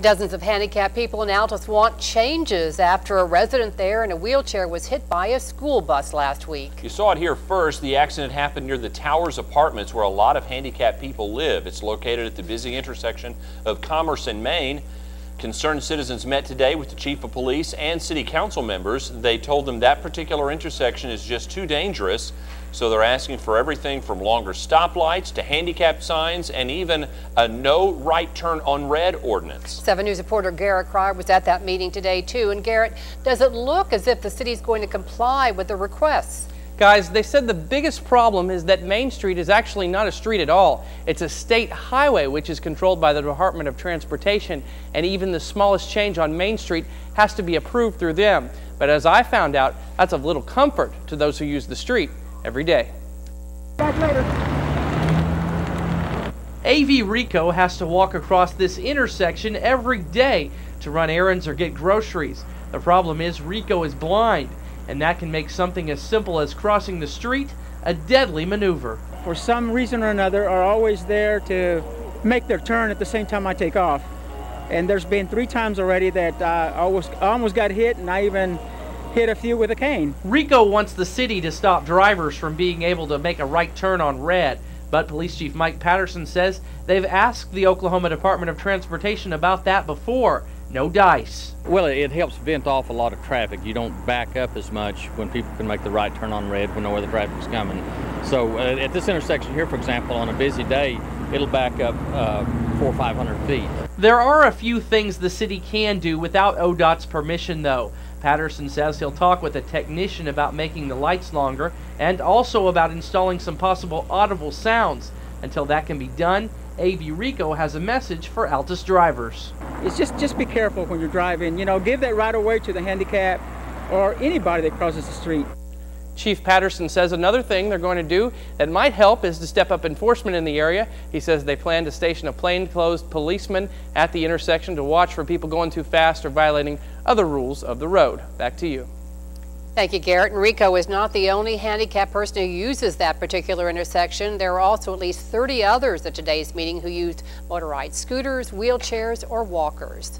Dozens of handicapped people in Altus want changes after a resident there in a wheelchair was hit by a school bus last week. You saw it here first. The accident happened near the Towers Apartments, where a lot of handicapped people live. It's located at the busy intersection of Commerce and Main. Concerned citizens met today with the chief of police and city council members. They told them that particular intersection is just too dangerous, so they're asking for everything from longer stoplights to handicap signs and even a no right turn on red ordinance. 7 News reporter Garrett Cryer was at that meeting today too. And Garrett, does it look as if the city's going to comply with the requests? Guys, they said the biggest problem is that Main Street is actually not a street at all. It's a state highway, which is controlled by the Department of Transportation, and even the smallest change on Main Street has to be approved through them. But as I found out, that's of little comfort to those who use the street every day. Back later. AV Rico has to walk across this intersection every day to run errands or get groceries. The problem is Rico is blind, and that can make something as simple as crossing the street a deadly maneuver. For some reason or another, are always there to make their turn at the same time I take off. And there's been 3 times already that I almost got hit, and I even hit a few with a cane. Rico wants the city to stop drivers from being able to make a right turn on red, but Police Chief Mike Patterson says they've asked the Oklahoma Department of Transportation about that before. No dice. Well, it helps vent off a lot of traffic. You don't back up as much when people can make the right turn on red when know where the traffic's coming. So at this intersection here, for example, on a busy day, it'll back up 400 or 500 feet. There are a few things the city can do without ODOT's permission, though. Patterson says he'll talk with a technician about making the lights longer and also about installing some possible audible sounds. Until that can be done, AV Rico has a message for Altus drivers. It's just be careful when you're driving. You know, give that right of way to the handicapped or anybody that crosses the street. Chief Patterson says another thing they're going to do that might help is to step up enforcement in the area. He says they plan to station a plainclothes policeman at the intersection to watch for people going too fast or violating other rules of the road. Back to you. Thank you, Garrett. And Rico is not the only handicapped person who uses that particular intersection. There are also at least 30 others at today's meeting who used motorized scooters, wheelchairs, or walkers.